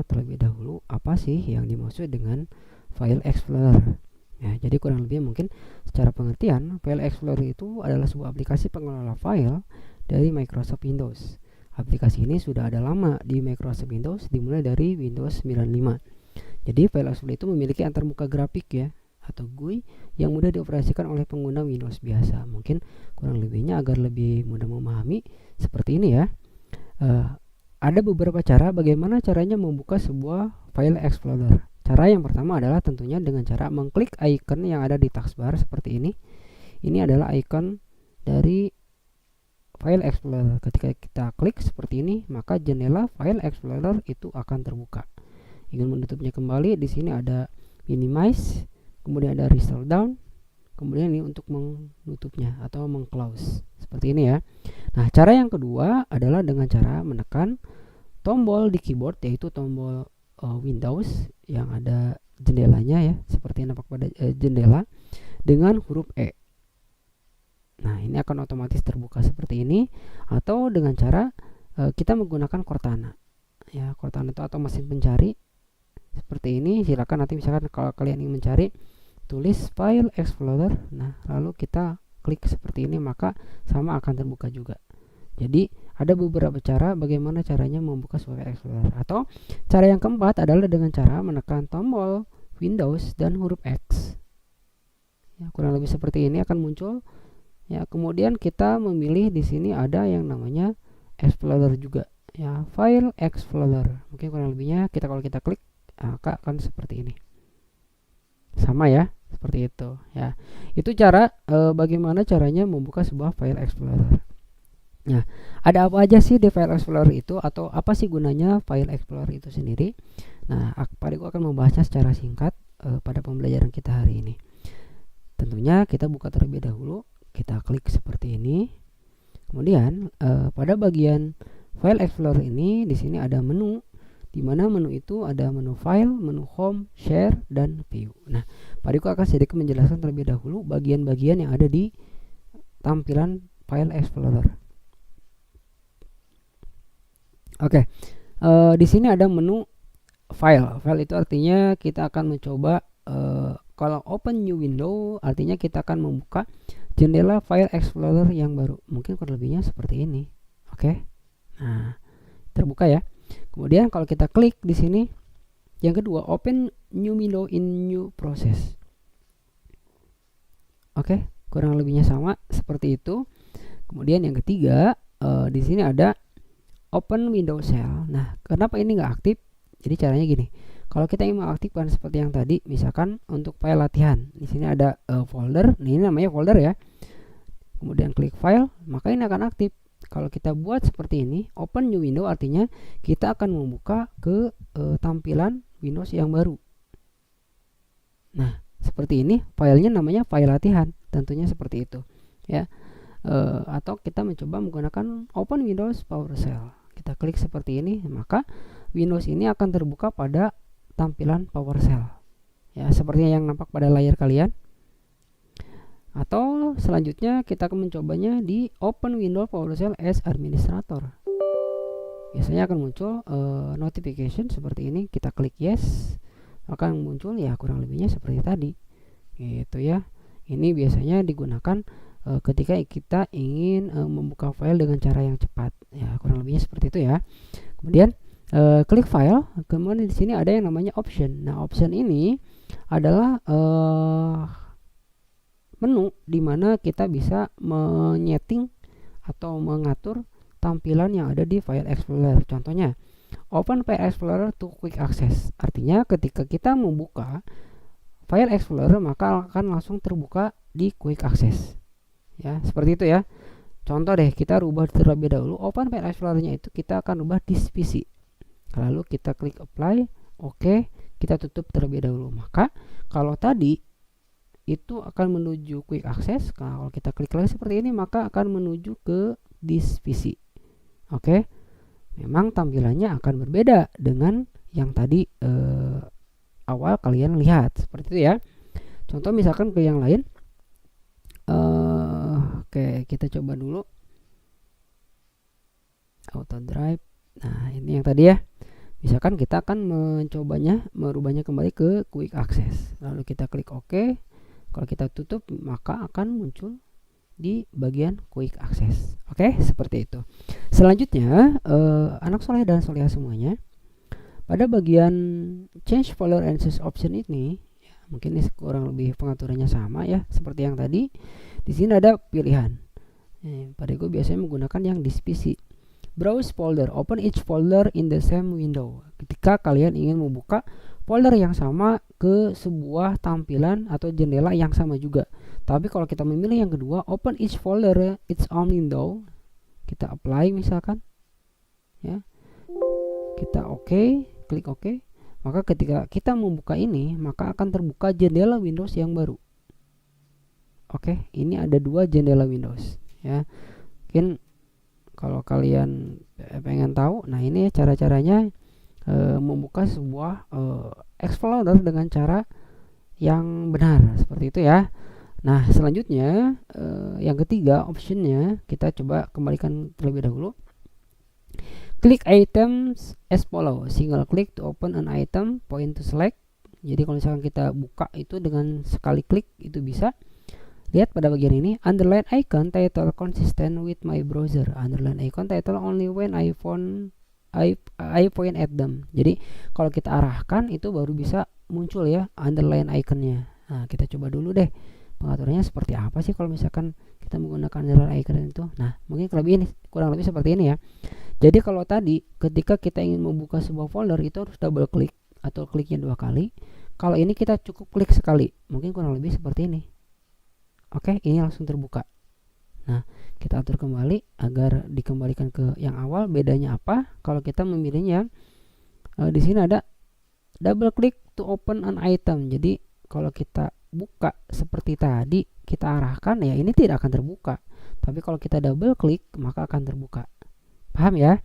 mengenal terlebih dahulu apa sih yang dimaksud dengan File Explorer. Ya, jadi kurang lebih mungkin secara pengertian, File Explorer itu adalah sebuah aplikasi pengelola file dari Microsoft Windows. Aplikasi ini sudah ada lama di Microsoft Windows, dimulai dari Windows 95. Jadi File Explorer itu memiliki antarmuka grafik ya, atau GUI yang mudah dioperasikan oleh pengguna Windows biasa. Mungkin kurang lebihnya agar lebih mudah memahami seperti ini ya. Ada beberapa cara bagaimana caranya membuka sebuah File Explorer. Cara yang pertama adalah tentunya dengan cara mengklik icon yang ada di taskbar seperti ini. Ini adalah icon dari File Explorer. Ketika kita klik seperti ini, maka jendela File Explorer itu akan terbuka. Ingin menutupnya kembali, di sini ada minimize, kemudian ada restore down, kemudian ini untuk menutupnya atau mengclose seperti ini ya. Nah, cara yang kedua adalah dengan cara menekan tombol di keyboard, yaitu tombol Windows yang ada jendelanya ya, seperti yang nampak pada jendela, dengan huruf E. Nah, ini akan otomatis terbuka seperti ini, atau dengan cara kita menggunakan Cortana. Ya, Cortana itu atau mesin pencari seperti ini. Silakan nanti misalkan kalau kalian ingin mencari, tulis File Explorer, nah lalu kita klik seperti ini, maka sama akan terbuka juga. Jadi ada beberapa cara bagaimana caranya membuka File Explorer. Atau cara yang keempat adalah dengan cara menekan tombol Windows dan huruf X. Ya, kurang lebih seperti ini akan muncul. Ya, kemudian kita memilih di sini ada yang namanya Explorer juga. Ya, File Explorer. Mungkin kurang lebihnya kalau kita klik, maka akan seperti ini. Sama ya, seperti itu. Ya, itu cara bagaimana caranya membuka sebuah File Explorer. Nah, ada apa aja sih di File Explorer itu, atau apa sih gunanya File Explorer itu sendiri? Nah, Pak Riko akan membahasnya secara singkat pada pembelajaran kita hari ini. Tentunya kita buka terlebih dahulu, kita klik seperti ini. Kemudian pada bagian File Explorer ini di sini ada menu, di mana menu itu ada menu File, menu Home, Share, dan View. Nah, Pak Riko akan sedikit menjelaskan terlebih dahulu bagian-bagian yang ada di tampilan File Explorer. Oke, di sini ada menu file. File itu artinya kita akan mencoba kalau open new window artinya kita akan membuka jendela File Explorer yang baru. Mungkin kurang lebihnya seperti ini. Oke. Nah, terbuka ya. Kemudian kalau kita klik di sini, yang kedua open new window in new process. Oke, kurang lebihnya sama seperti itu. Kemudian yang ketiga, di sini ada Open Windows Shell. Nah, kenapa ini nggak aktif? Jadi caranya gini. Kalau kita ingin mengaktifkan seperti yang tadi, misalkan untuk file latihan, di sini ada folder. Nah, ini namanya folder ya. Kemudian klik file, maka ini akan aktif. Kalau kita buat seperti ini, Open New Window artinya kita akan membuka ke tampilan Windows yang baru. Nah, seperti ini, filenya namanya file latihan. Tentunya seperti itu, ya. Atau kita mencoba menggunakan Open Windows PowerShell. Kita klik seperti ini, maka Windows ini akan terbuka pada tampilan PowerShell. Ya, seperti yang nampak pada layar kalian. Atau selanjutnya kita akan mencobanya di Open Windows PowerShell as Administrator. Biasanya akan muncul notification seperti ini. Kita klik yes, akan muncul ya kurang lebihnya seperti tadi. Gitu ya. Ini biasanya digunakan ketika kita ingin membuka file dengan cara yang cepat, ya kurang lebihnya seperti itu ya. Kemudian klik file, kemudian di sini ada yang namanya option. Nah, option ini adalah menu di mana kita bisa menyeting atau mengatur tampilan yang ada di File Explorer. Contohnya, Open File Explorer to Quick Access. Artinya ketika kita membuka File Explorer maka akan langsung terbuka di Quick Access. Ya, seperti itu ya. Contoh deh, kita rubah terlebih dahulu. Open File Explorer-nya itu kita akan rubah di PC. Lalu kita klik apply, oke, kita tutup terlebih dahulu. Maka kalau tadi itu akan menuju quick access, kalau kita klik lagi seperti ini maka akan menuju ke this PC. Oke. Memang tampilannya akan berbeda dengan yang tadi awal kalian lihat, seperti itu ya. Contoh misalkan ke yang lain. Oke, kita coba dulu auto drive. Nah, ini yang tadi ya. Misalkan kita akan merubahnya kembali ke quick access. Lalu kita klik OK. Kalau kita tutup, maka akan muncul di bagian quick access. Oke, seperti itu. Selanjutnya, anak soleh dan soleha semuanya, pada bagian change folder and access option ini, ya, mungkin ini kurang lebih pengaturannya sama ya, seperti yang tadi. Di sini ada pilihan. Pada gue biasanya menggunakan yang di PC. Browse folder, open each folder in the same window. Ketika kalian ingin membuka folder yang sama ke sebuah tampilan atau jendela yang sama juga. Tapi kalau kita memilih yang kedua, open each folder its own window, kita apply misalkan, ya, kita klik OK, maka ketika kita membuka ini, maka akan terbuka jendela Windows yang baru. Oke, ini ada dua jendela Windows, ya. Mungkin kalau kalian pengen tahu, nah ini cara-caranya membuka sebuah Explorer dengan cara yang benar, seperti itu ya. Nah, selanjutnya yang ketiga optionnya kita coba kembalikan terlebih dahulu. Click items as follow. Single click to open an item, point to select. Jadi kalau misalkan kita buka itu dengan sekali klik itu bisa. Lihat pada bagian ini, underline icon title consistent with my browser. Underline icon title only when I point at them. Jadi kalau kita arahkan itu baru bisa muncul ya underline iconnya. Nah, kita coba dulu deh pengaturannya seperti apa sih kalau misalkan kita menggunakan underline icon itu. Nah, mungkin kurang lebih seperti ini ya. Jadi kalau tadi ketika kita ingin membuka sebuah folder itu harus double klik atau kliknya 2 kali. Kalau ini kita cukup klik sekali. Mungkin kurang lebih seperti ini. Oke, ini langsung terbuka. Nah, kita atur kembali agar dikembalikan ke yang awal. Bedanya apa? Kalau kita memilihnya di sini ada double click to open an item. Jadi kalau kita buka seperti tadi, kita arahkan ya ini tidak akan terbuka. Tapi kalau kita double klik maka akan terbuka. Paham ya?